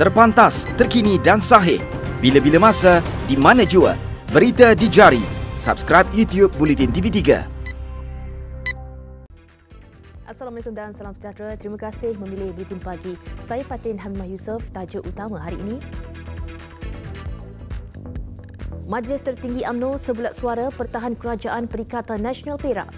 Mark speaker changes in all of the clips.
Speaker 1: Terpantas, terkini dan sahih. Bila-bila masa, di mana jua. Berita di jari. Subscribe YouTube Bulletin TV3.
Speaker 2: Assalamualaikum dan salam sejahtera. Terima kasih memilih Buletin Pagi. Saya Fatin Hamimah Yusof. Tajuk utama hari ini. Majlis Tertinggi UMNO sebulat suara pertahan Kerajaan Perikatan Nasional Perak.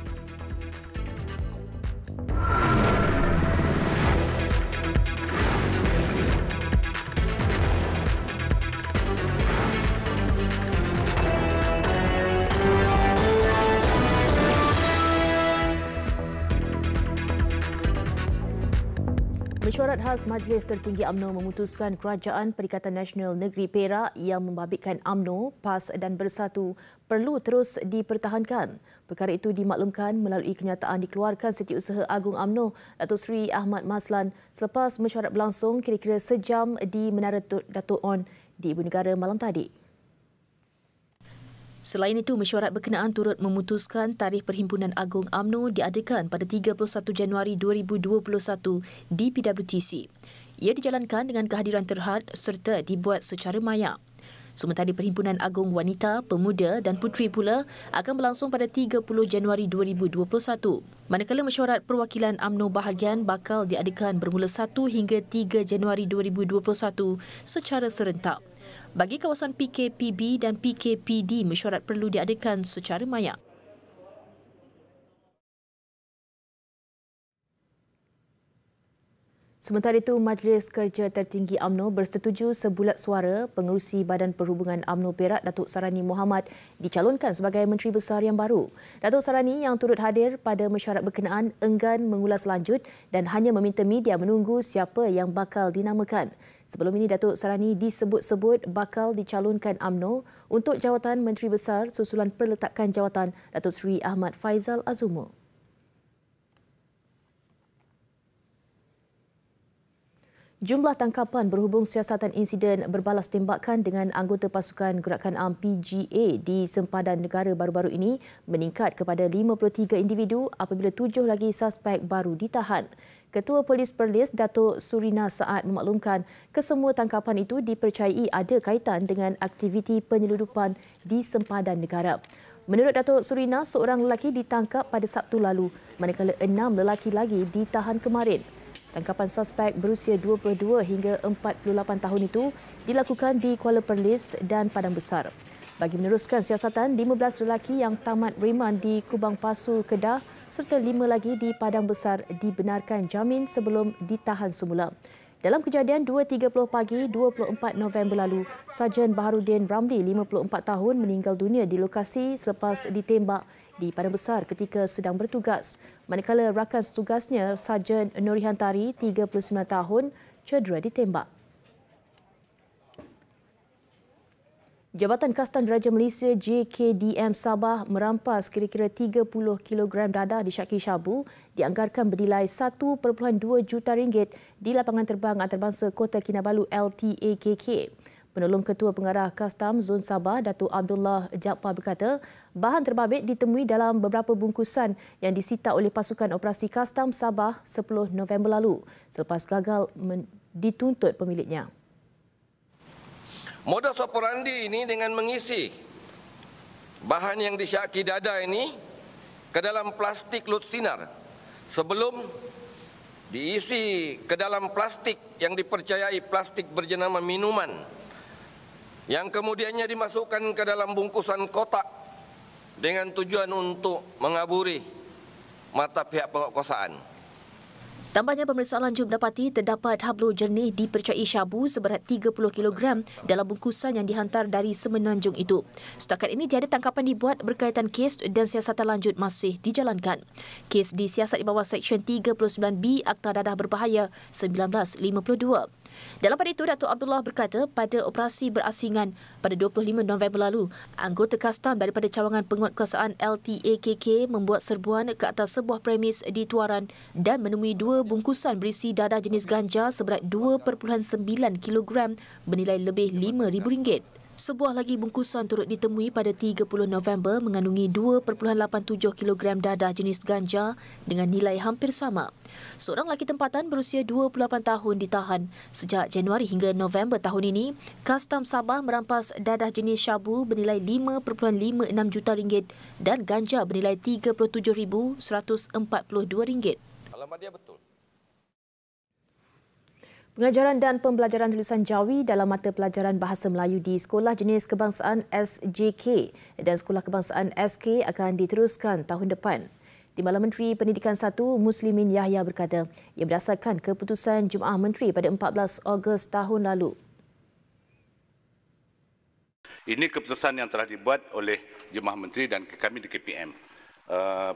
Speaker 2: Mesyuarat khas Majlis Tertinggi UMNO memutuskan Kerajaan Perikatan Nasional Negeri Perak yang membabitkan UMNO, PAS dan Bersatu perlu terus dipertahankan. Perkara itu dimaklumkan melalui kenyataan dikeluarkan Setiausaha Agung UMNO, Datuk Seri Ahmad Maslan selepas mesyuarat berlangsung kira-kira sejam di Menara Dato' On di Ibu Negara malam tadi. Selain itu, mesyuarat berkenaan turut memutuskan tarikh Perhimpunan Agung UMNO diadakan pada 31 Januari 2021 di PWTC. Ia dijalankan dengan kehadiran terhad serta dibuat secara maya. Sementara Perhimpunan Agung Wanita, Pemuda dan Puteri pula akan berlangsung pada 30 Januari 2021. Manakala mesyuarat perwakilan UMNO bahagian bakal diadakan bermula 1 hingga 3 Januari 2021 secara serentak. Bagi kawasan PKPB dan PKPD, mesyuarat perlu diadakan secara maya. Sementara itu, Majlis Kerja Tertinggi UMNO bersetuju sebulat suara pengerusi Badan Perhubungan UMNO Perak, Datuk Sarani Mohamad, dicalonkan sebagai Menteri Besar yang baru. Datuk Sarani yang turut hadir pada mesyuarat berkenaan enggan mengulas lanjut dan hanya meminta media menunggu siapa yang bakal dinamakan. Sebelum ini, Datuk Sarani disebut-sebut bakal dicalonkan UMNO untuk jawatan Menteri Besar susulan perletakan jawatan Datuk Seri Ahmad Faizal Azumo. Jumlah tangkapan berhubung siasatan insiden berbalas tembakan dengan anggota pasukan Gerakan Am PGA di sempadan negara baru-baru ini meningkat kepada 53 individu apabila 7 lagi suspek baru ditahan. Ketua Polis Perlis Datuk Surina Saad memaklumkan kesemua tangkapan itu dipercayai ada kaitan dengan aktiviti penyeludupan di sempadan negara. Menurut Datuk Surina, seorang lelaki ditangkap pada Sabtu lalu, manakala 6 lelaki lagi ditahan kemarin. Tangkapan suspek berusia 22 hingga 48 tahun itu dilakukan di Kuala Perlis dan Padang Besar. Bagi meneruskan siasatan, 15 lelaki yang tamat beriman di Kubang Pasu, Kedah serta 5 lagi di Padang Besar dibenarkan jamin sebelum ditahan semula. Dalam kejadian 2.30 pagi 24 November lalu, Sarjan Baharudin Ramli, 54 tahun, meninggal dunia di lokasi selepas ditembak di Padang Besar ketika sedang bertugas. Manakala rakan setugasnya, Sarjan Nurihantari, 39 tahun, cedera ditembak. Jabatan Kastam Diraja Malaysia JKDM Sabah merampas kira-kira 30 kilogram dadah disyaki syabu dianggarkan bernilai 1.2 juta ringgit di lapangan terbang antarabangsa Kota Kinabalu LTAKK. Penolong Ketua Pengarah Kastam Zon Sabah, Datuk Abdullah Jaafar berkata, bahan terbabit ditemui dalam beberapa bungkusan yang disita oleh pasukan operasi Kastam Sabah 10 November lalu selepas gagal dituntut pemiliknya.
Speaker 3: Modus operandi ini dengan mengisi bahan yang disyaki dada ini ke dalam plastik lut sinar sebelum diisi ke dalam plastik yang dipercayai plastik berjenama minuman yang kemudiannya dimasukkan ke dalam bungkusan kotak dengan tujuan untuk mengaburi mata pihak penguatkuasaan.
Speaker 2: Tambahnya, pemeriksaan lanjut mendapati terdapat hablu jernih dipercayai syabu seberat 30 kg dalam bungkusan yang dihantar dari Semenanjung itu. Setakat ini, tiada tangkapan dibuat berkaitan kes dan siasatan lanjut masih dijalankan. Kes disiasat di bawah Seksyen 39B Akta Dadah Berbahaya 1952. Dalam pada itu, Datuk Abdullah berkata pada operasi berasingan pada 25 November lalu, anggota kastam daripada cawangan penguatkuasaan LTAKK membuat serbuan ke atas sebuah premis di Tuaran dan menemui 2 bungkusan berisi dadah jenis ganja seberat 2.9 kg bernilai lebih RM5,000. Sebuah lagi bungkusan turut ditemui pada 30 November mengandungi 2.87 kg dadah jenis ganja dengan nilai hampir sama. Seorang lelaki tempatan berusia 28 tahun ditahan. Sejak Januari hingga November tahun ini, Kastam Sabah merampas dadah jenis syabu bernilai 5.56 juta ringgit dan ganja bernilai RM37,142.
Speaker 3: Alamat dia betul.
Speaker 2: Pengajaran dan pembelajaran tulisan Jawi dalam mata pelajaran Bahasa Melayu di Sekolah Jenis Kebangsaan SJK dan Sekolah Kebangsaan SK akan diteruskan tahun depan. Timbalan Menteri Pendidikan 1 Muslimin Yahya berkata, ia berdasarkan keputusan Jumaah Menteri pada 14 Ogos tahun lalu.
Speaker 4: Ini keputusan yang telah dibuat oleh Jumaah Menteri dan kami di KPM.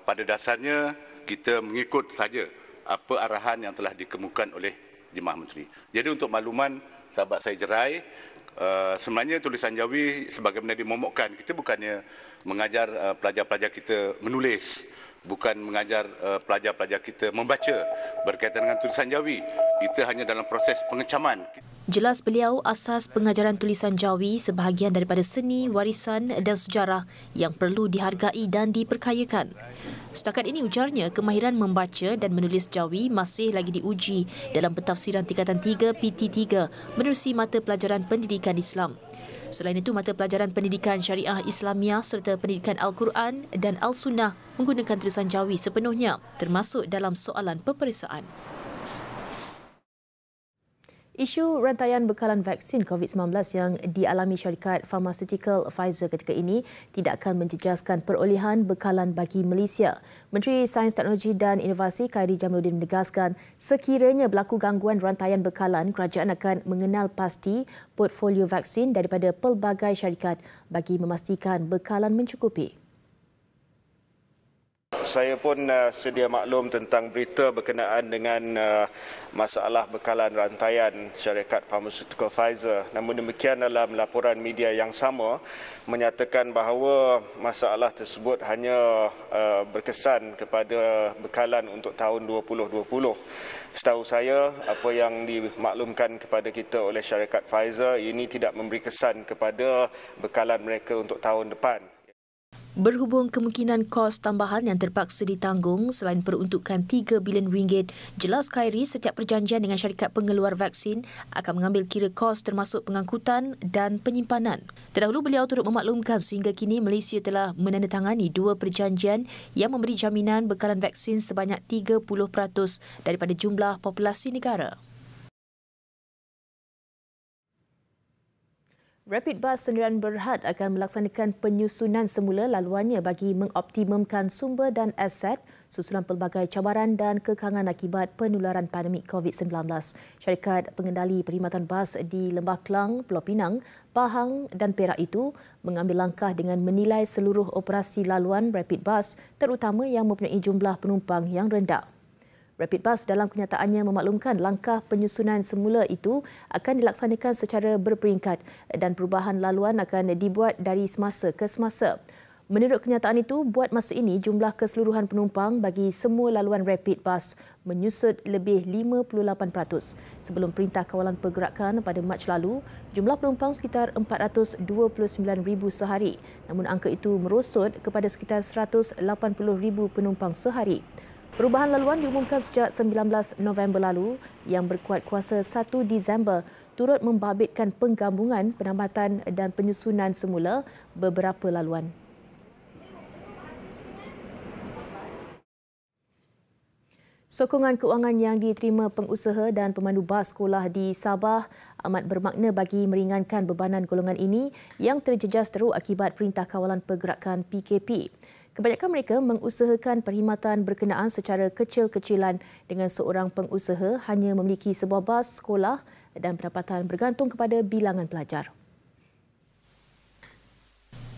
Speaker 4: Pada dasarnya, kita mengikut saja apa arahan yang telah dikemukakan oleh Jemaah Menteri. Jadi untuk makluman sahabat saya Jerai, sebenarnya tulisan Jawi sebagaimana dimomokkan, kita bukannya mengajar pelajar-pelajar kita menulis, bukan mengajar pelajar-pelajar kita membaca berkaitan dengan tulisan Jawi. Kita hanya dalam proses pengecaman.
Speaker 2: Jelas beliau, asas pengajaran tulisan Jawi sebahagian daripada seni, warisan dan sejarah yang perlu dihargai dan diperkayakan. Setakat ini ujarnya, kemahiran membaca dan menulis Jawi masih lagi diuji dalam pentafsiran tingkatan 3 PT3 menerusi mata pelajaran pendidikan Islam. Selain itu, mata pelajaran pendidikan syariah Islamiah serta pendidikan Al-Quran dan Al-Sunnah menggunakan tulisan Jawi sepenuhnya, termasuk dalam soalan peperiksaan. Isu rantaian bekalan vaksin COVID-19 yang dialami syarikat farmaseutical Pfizer ketika ini tidak akan menjejaskan perolehan bekalan bagi Malaysia. Menteri Sains, Teknologi dan Inovasi Khairy Jamaluddin menegaskan sekiranya berlaku gangguan rantaian bekalan, kerajaan akan mengenal pasti portfolio vaksin daripada pelbagai syarikat bagi memastikan bekalan mencukupi.
Speaker 5: Saya pun sedia maklum tentang berita berkenaan dengan masalah bekalan rantaian syarikat farmaseutical Pfizer. Namun demikian, dalam laporan media yang sama menyatakan bahawa masalah tersebut hanya berkesan kepada bekalan untuk tahun 2020. Setahu saya, apa yang dimaklumkan kepada kita oleh syarikat Pfizer ini tidak memberi kesan kepada bekalan mereka untuk tahun depan.
Speaker 2: Berhubung kemungkinan kos tambahan yang terpaksa ditanggung selain peruntukan 3 bilion ringgit, jelas Khairy setiap perjanjian dengan syarikat pengeluar vaksin akan mengambil kira kos termasuk pengangkutan dan penyimpanan. Terdahulu beliau turut memaklumkan sehingga kini Malaysia telah menandatangani 2 perjanjian yang memberi jaminan bekalan vaksin sebanyak 30% daripada jumlah populasi negara. Rapid Bus Sendirian Berhad akan melaksanakan penyusunan semula laluannya bagi mengoptimumkan sumber dan aset susulan pelbagai cabaran dan kekangan akibat penularan pandemik COVID-19. Syarikat pengendali perkhidmatan bas di Lembah Kelang, Pulau Pinang, Pahang dan Perak itu mengambil langkah dengan menilai seluruh operasi laluan Rapid Bus terutama yang mempunyai jumlah penumpang yang rendah. Rapid Bus dalam kenyataannya memaklumkan langkah penyusunan semula itu akan dilaksanakan secara berperingkat dan perubahan laluan akan dibuat dari semasa ke semasa. Menurut kenyataan itu, buat masa ini jumlah keseluruhan penumpang bagi semua laluan Rapid Bus menyusut lebih 58%. Sebelum Perintah Kawalan Pergerakan pada Mac lalu, jumlah penumpang sekitar 429,000 sehari. Namun angka itu merosot kepada sekitar 180,000 penumpang sehari. Perubahan laluan diumumkan sejak 19 November lalu yang berkuat kuasa 1 Disember turut membabitkan penggabungan, penambatan dan penyusunan semula beberapa laluan. Sokongan keuangan yang diterima pengusaha dan pemandu bas sekolah di Sabah amat bermakna bagi meringankan bebanan golongan ini yang terjejas teruk akibat Perintah Kawalan Pergerakan PKP. Kebanyakan mereka mengusahakan perkhidmatan berkenaan secara kecil-kecilan dengan seorang pengusaha hanya memiliki sebuah bas sekolah dan pendapatan bergantung kepada bilangan pelajar.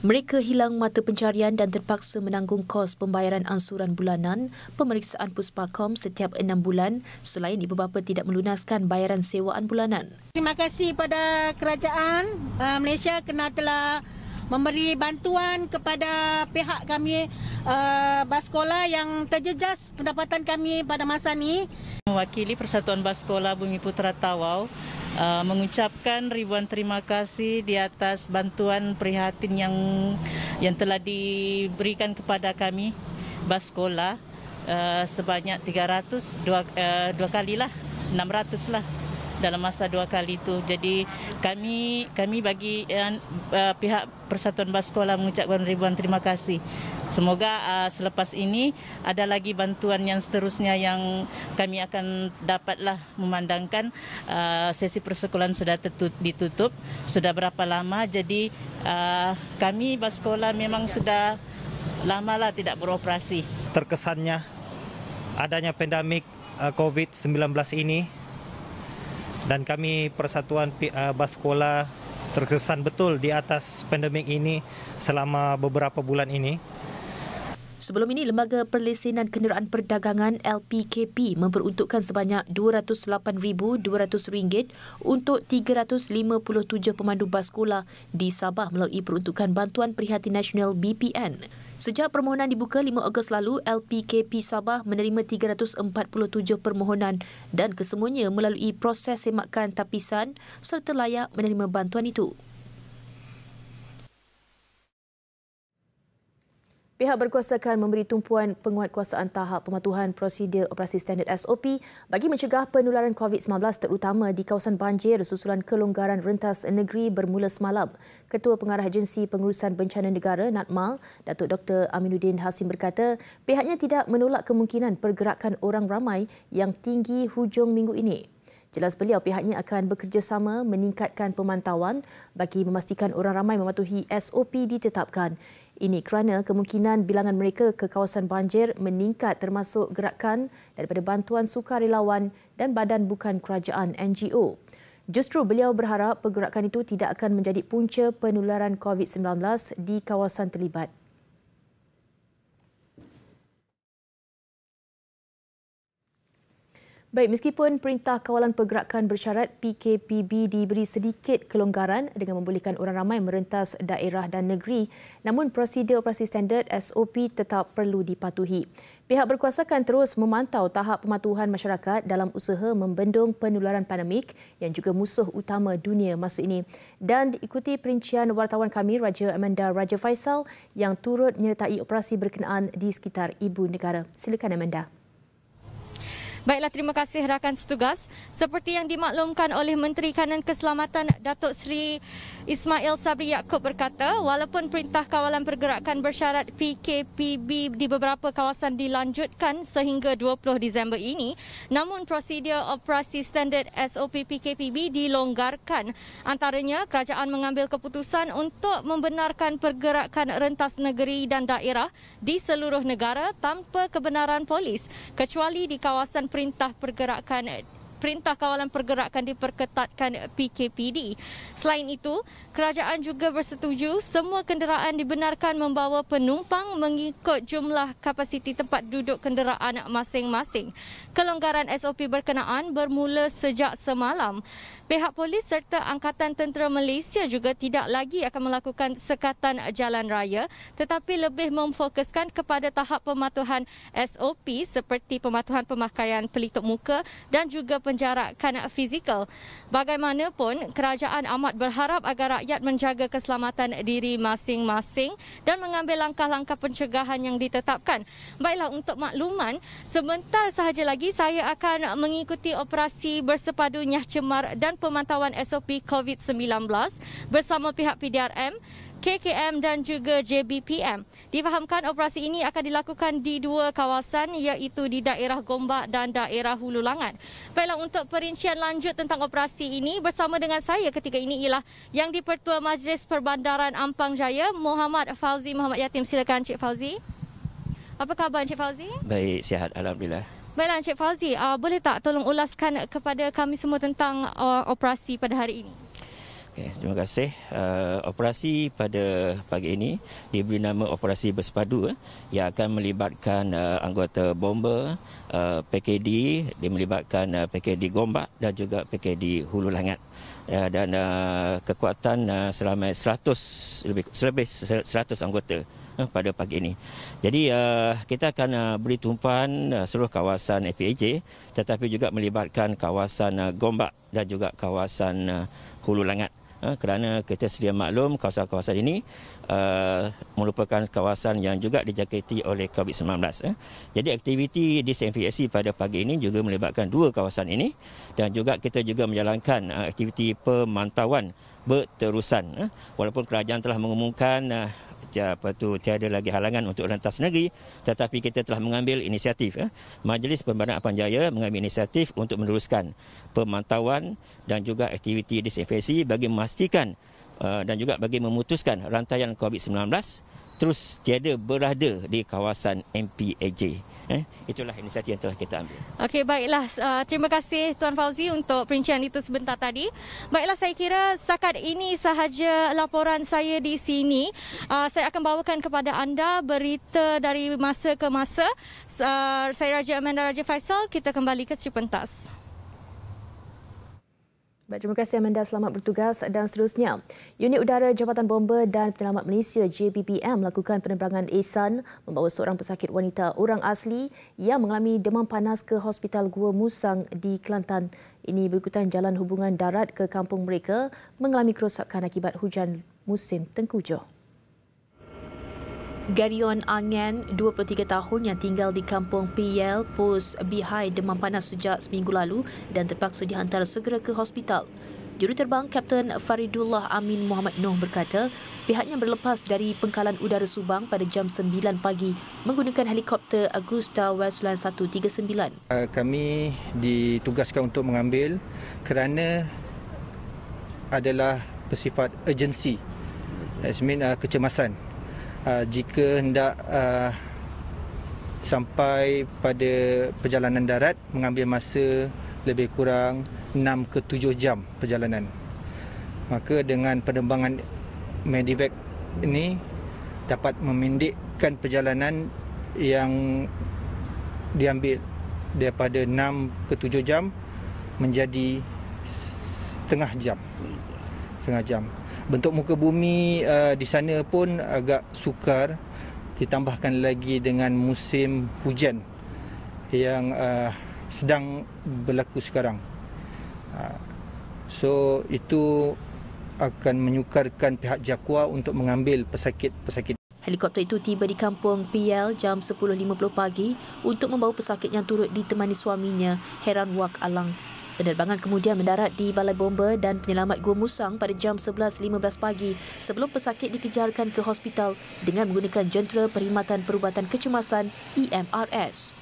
Speaker 2: Mereka hilang mata pencarian dan terpaksa menanggung kos pembayaran ansuran bulanan, pemeriksaan Puspakom setiap 6 bulan selain ibu bapa tidak melunaskan bayaran sewaan bulanan.
Speaker 6: Terima kasih pada kerajaan Malaysia kerana telah memberi bantuan kepada pihak kami bas sekolah yang terjejas pendapatan kami pada masa ini.
Speaker 7: Mewakili Persatuan Bas Sekolah Bumi Putera Tawau, mengucapkan ribuan terima kasih di atas bantuan prihatin yang telah diberikan kepada kami bas sekolah sebanyak 300 dua kali lah, 600 lah dalam masa 2 kali itu. Jadi kami bagi pihak Persatuan Bas Sekolah mengucapkan ribuan terima kasih. Semoga selepas ini ada lagi bantuan yang seterusnya yang kami akan dapatlah, memandangkan sesi persekolahan sudah ditutup sudah berapa lama. Jadi kami Bas Sekolah memang sudah lamalah tidak beroperasi.
Speaker 8: Terkesannya adanya pandemik COVID-19 ini, dan kami Persatuan Bas Sekolah terkesan betul di atas pandemik ini selama beberapa bulan ini.
Speaker 2: Sebelum ini, Lembaga Perlesenan Kenderaan Perdagangan LPKP memperuntukkan sebanyak RM208,200 untuk 357 pemandu bas sekolah di Sabah melalui peruntukan Bantuan Prihatin Nasional BPN. Sejak permohonan dibuka 5 Ogos lalu, LPKP Sabah menerima 347 permohonan dan kesemuanya melalui proses semakan tapisan serta layak menerima bantuan itu. Pihak berkuasa akan memberi tumpuan penguatkuasaan tahap pematuhan prosedur operasi standard SOP bagi mencegah penularan COVID-19 terutama di kawasan banjir susulan kelonggaran rentas negeri bermula semalam. Ketua Pengarah Agensi Pengurusan Bencana Negara (NATMAL), Datuk Dr. Aminuddin Hasim berkata, pihaknya tidak menolak kemungkinan pergerakan orang ramai yang tinggi hujung minggu ini. Jelas beliau, pihaknya akan bekerjasama meningkatkan pemantauan bagi memastikan orang ramai mematuhi SOP ditetapkan. Ini kerana kemungkinan bilangan mereka ke kawasan banjir meningkat termasuk gerakan daripada bantuan sukarelawan dan badan bukan kerajaan NGO. Justru beliau berharap pergerakan itu tidak akan menjadi punca penularan COVID-19 di kawasan terlibat. Baik, meskipun Perintah Kawalan Pergerakan Bersyarat PKPB diberi sedikit kelonggaran dengan membolehkan orang ramai merentas daerah dan negeri, namun prosedur operasi standard SOP tetap perlu dipatuhi. Pihak berkuasa akan terus memantau tahap pematuhan masyarakat dalam usaha membendung penularan pandemik yang juga musuh utama dunia masa ini. Dan diikuti perincian wartawan kami Raja Amanda Raja Faisal yang turut menyertai operasi berkenaan di sekitar ibu negara. Silakan Amanda.
Speaker 9: Baiklah, terima kasih rakan setugas. Seperti yang dimaklumkan oleh Menteri Kanan Keselamatan Datuk Seri Ismail Sabri Yaakob berkata, walaupun Perintah Kawalan Pergerakan Bersyarat PKPB di beberapa kawasan dilanjutkan sehingga 20 Disember ini, namun prosedur operasi standard SOP PKPB dilonggarkan. Antaranya, kerajaan mengambil keputusan untuk membenarkan pergerakan rentas negeri dan daerah di seluruh negara tanpa kebenaran polis, kecuali di kawasan Perintah Kawalan Pergerakan diperketatkan PKPD. Selain itu, kerajaan juga bersetuju semua kenderaan dibenarkan membawa penumpang mengikut jumlah kapasiti tempat duduk kenderaan masing-masing. Kelonggaran SOP berkenaan bermula sejak semalam. Pihak polis serta Angkatan Tentera Malaysia juga tidak lagi akan melakukan sekatan jalan raya tetapi lebih memfokuskan kepada tahap pematuhan SOP seperti pematuhan pemakaian pelitup muka dan juga penjarakan fizikal. Bagaimanapun, kerajaan amat berharap agar rakyat menjaga keselamatan diri masing-masing dan mengambil langkah-langkah pencegahan yang ditetapkan. Baiklah, untuk makluman, sebentar sahaja lagi saya akan mengikuti operasi bersepadu Nyah Cemar dan pemantauan SOP COVID-19 bersama pihak PDRM, KKM dan juga JBPM. Difahamkan operasi ini akan dilakukan di 2 kawasan iaitu di daerah Gombak dan daerah Hulu Langat. Baiklah, untuk perincian lanjut tentang operasi ini bersama dengan saya ketika ini ialah Yang di-Pertua Majlis Perbandaran Ampang Jaya, Muhammad Fauzi Muhammad Yatim. Silakan Encik Fauzi. Apa khabar Encik Fauzi?
Speaker 10: Baik, sihat alhamdulillah.
Speaker 9: Baiklah Encik Fauzi, boleh tak tolong ulaskan kepada kami semua tentang operasi pada hari ini?
Speaker 10: Okay, terima kasih. Operasi pada pagi ini diberi nama Operasi Bersepadu yang akan melibatkan anggota bomber, PKD, dia melibatkan PKD Gombak dan juga PKD Hulu Langat. Dan kekuatan selama 100 anggota pada pagi ini. Jadi kita akan beri tumpuan seluruh kawasan APAJ, tetapi juga melibatkan kawasan Gombak dan juga kawasan Hulu Langat. Kerana kita sedia maklum kawasan-kawasan ini merupakan kawasan yang juga dijangkiti oleh COVID-19. Jadi aktiviti disinfeksi pada pagi ini juga melibatkan dua kawasan ini dan juga kita juga menjalankan aktiviti pemantauan berterusan. Walaupun kerajaan telah mengumumkan tiada lagi halangan untuk rentas negeri, tetapi kita telah mengambil inisiatif. Majlis Pembandaran Apan Jaya mengambil inisiatif untuk meneruskan pemantauan dan juga aktiviti disinfeksi bagi memastikan dan juga bagi memutuskan rantaian COVID-19 terus tiada berada di kawasan MPAJ. Itulah inisiatif yang telah kita ambil.
Speaker 9: Okey, baiklah. Terima kasih Tuan Fauzi untuk perincian itu sebentar tadi. Baiklah, saya kira setakat ini sahaja laporan saya di sini. Saya akan bawakan kepada anda berita dari masa ke masa. Saya Raja Amanda Raja Faisal. Kita kembali ke Cerita Pentas.
Speaker 2: Baik, terima kasih Amanda, selamat bertugas. Dan seterusnya, Unit Udara Jabatan Bomber dan Penyelamat Malaysia JPPM melakukan penerbangan ihsan membawa seorang pesakit wanita orang asli yang mengalami demam panas ke Hospital Gua Musang di Kelantan. Ini berikutan jalan hubungan darat ke kampung mereka mengalami kerosakan akibat hujan musim tengkujuh. Garyon Angen, 23 tahun yang tinggal di kampung PL, Pos Bihai demam panas sejak seminggu lalu dan terpaksa dihantar segera ke hospital. Juruterbang Kapten Faridullah Amin Muhammad Noh berkata pihaknya berlepas dari Pengkalan Udara Subang pada jam 9 pagi menggunakan helikopter Agusta Westland 139.
Speaker 11: Kami ditugaskan untuk mengambil kerana adalah bersifat urgency, kecemasan. Jika hendak sampai pada perjalanan darat mengambil masa lebih kurang 6 ke 7 jam perjalanan. Maka dengan penerbangan medevac ini dapat memendekkan perjalanan yang diambil daripada 6 ke 7 jam menjadi setengah jam. Bentuk muka bumi di sana pun agak sukar, ditambahkan lagi dengan musim hujan yang sedang berlaku sekarang. So itu akan menyukarkan pihak JAKWA untuk mengambil pesakit-pesakit.
Speaker 2: Helikopter itu tiba di kampung PL jam 10.50 pagi untuk membawa pesakit yang turut ditemani suaminya, Heran Wak Alang. Penerbangan kemudian mendarat di Balai Bomber dan Penyelamat Gua Musang pada jam 11.15 pagi sebelum pesakit dikejarkan ke hospital dengan menggunakan jentera Perkhidmatan Perubatan Kecemasan EMRS.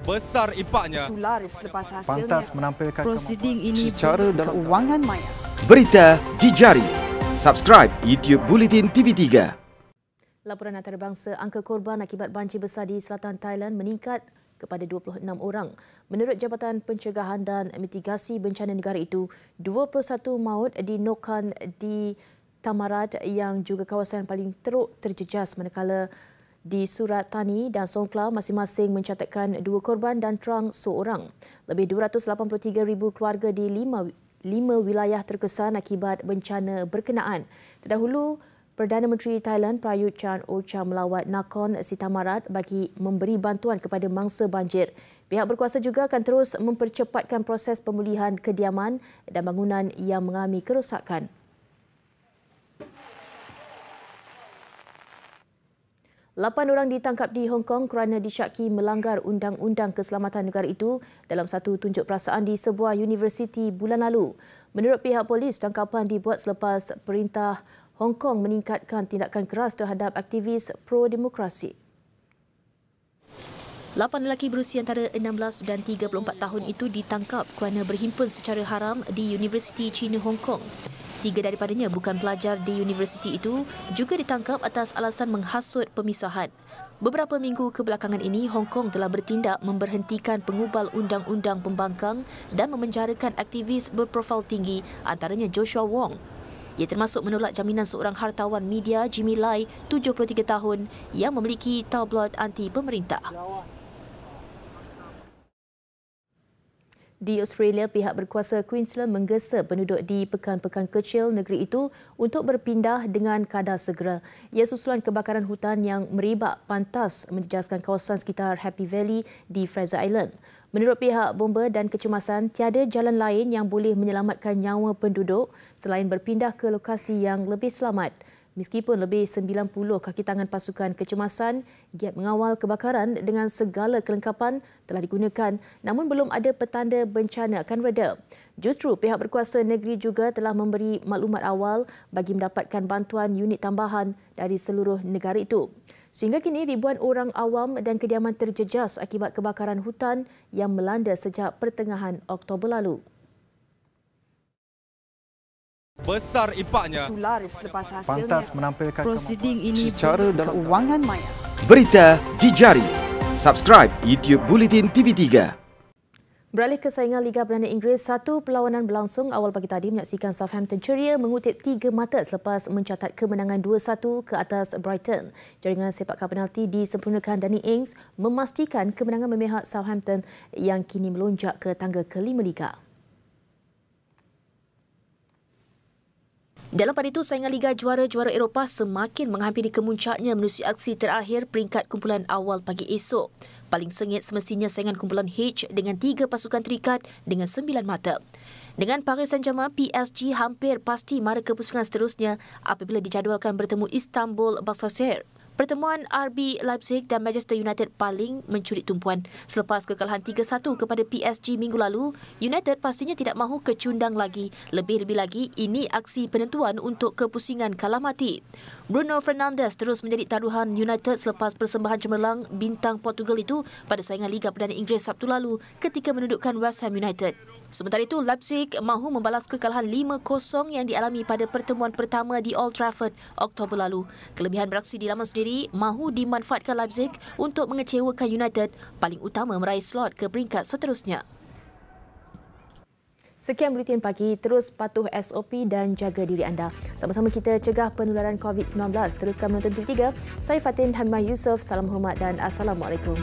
Speaker 12: Besar impaknya.
Speaker 13: Pantas menampilkan
Speaker 14: prosiding ini secara keuangan maya.
Speaker 1: Berita di jari. Subscribe YouTube Bulletin TV3.
Speaker 2: Laporan antarabangsa, angka korban akibat banjir besar di selatan Thailand meningkat kepada 26 orang. Menurut Jabatan Pencegahan dan Mitigasi Bencana Negara itu, 21 maut di Nokan di Tamarat yang juga kawasan paling teruk terjejas, manakala di Surat Thani dan Songkhla masing-masing mencatatkan 2 korban dan terang seorang. Lebih 283,000 keluarga di 5 wilayah terkesan akibat bencana berkenaan. Terdahulu, Perdana Menteri Thailand Prayut Chan-o-cha melawat Nakhon Si Thammarat bagi memberi bantuan kepada mangsa banjir. Pihak berkuasa juga akan terus mempercepatkan proses pemulihan kediaman dan bangunan yang mengalami kerosakan. Lapan orang ditangkap di Hong Kong kerana disyaki melanggar Undang-Undang Keselamatan Negara itu dalam satu tunjuk perasaan di sebuah universiti bulan lalu. Menurut pihak polis, tangkapan dibuat selepas perintah Hong Kong meningkatkan tindakan keras terhadap aktivis pro-demokrasi. 8 lelaki berusia antara 16 dan 34 tahun itu ditangkap kerana berhimpun secara haram di Universiti Cina Hong Kong. 3 daripadanya bukan pelajar di universiti itu juga ditangkap atas alasan menghasut pemisahan. Beberapa minggu kebelakangan ini, Hong Kong telah bertindak memberhentikan pengubal undang-undang pembangkang dan memenjarakan aktivis berprofil tinggi antaranya Joshua Wong. Ia termasuk menolak jaminan seorang hartawan media Jimmy Lai, 73 tahun, yang memiliki tabloid anti-pemerintah. Di Australia, pihak berkuasa Queensland menggesa penduduk di pekan-pekan kecil negeri itu untuk berpindah dengan kadar segera. Ia susulan kebakaran hutan yang meribak pantas menjejaskan kawasan sekitar Happy Valley di Fraser Island. Menurut pihak bomba dan kecemasan, tiada jalan lain yang boleh menyelamatkan nyawa penduduk selain berpindah ke lokasi yang lebih selamat. Meskipun lebih 90 kaki tangan pasukan kecemasan giat mengawal kebakaran dengan segala kelengkapan telah digunakan, namun belum ada petanda bencana akan reda. Justru pihak berkuasa negeri juga telah memberi maklumat awal bagi mendapatkan bantuan unit tambahan dari seluruh negara itu. Sehingga kini ribuan orang awam dan kediaman terjejas akibat kebakaran hutan yang melanda sejak pertengahan Oktober lalu.
Speaker 12: Besar impaknya.
Speaker 13: Selepas hasilnya,
Speaker 14: pantas menampilkan
Speaker 13: prosiding ini
Speaker 14: secara dalam
Speaker 13: keuangan maya.
Speaker 1: Berita di jari. Subscribe YouTube Bulletin TV3.
Speaker 2: Beralih ke saingan Liga Perdana Inggeris, satu perlawanan berlangsung awal pagi tadi menyaksikan Southampton ceria mengutip 3 mata selepas mencatat kemenangan 2-1 ke atas Brighton. Jaringan sepakan penalti disempurnakan Danny Ings memastikan kemenangan memihak Southampton yang kini melonjak ke tangga ke-5 Liga. Dalam pada itu, saingan Liga Juara-Juara Eropah semakin menghampiri kemuncaknya menerusi aksi terakhir peringkat kumpulan awal pagi esok. Paling sengit semestinya saingan kumpulan H dengan 3 pasukan terikat dengan 9 mata. Dengan Paris Saint-Germain, PSG hampir pasti mara ke pusingan seterusnya apabila dijadualkan bertemu Istanbul Başakşehir. Pertemuan RB Leipzig dan Manchester United paling mencuri tumpuan. Selepas kekalahan 3-1 kepada PSG minggu lalu, United pastinya tidak mahu kecundang lagi. Lebih-lebih lagi, ini aksi penentuan untuk kepusingan kalah mati. Bruno Fernandes terus menjadi taruhan United selepas persembahan cemerlang bintang Portugal itu pada saingan Liga Perdana Inggeris Sabtu lalu ketika mendudukkan West Ham United. Sementara itu, Leipzig mahu membalas kekalahan 5-0 yang dialami pada pertemuan pertama di Old Trafford Oktober lalu. Kelebihan beraksi di laman sendiri mahu dimanfaatkan Leipzig untuk mengecewakan United, paling utama meraih slot ke peringkat seterusnya. Sekian Buletin Pagi, terus patuh SOP dan jaga diri anda. Sama-sama kita cegah penularan COVID-19. Teruskan menonton TV3. Saya Fatin Hamimah Yusof. Salam hormat dan Assalamualaikum.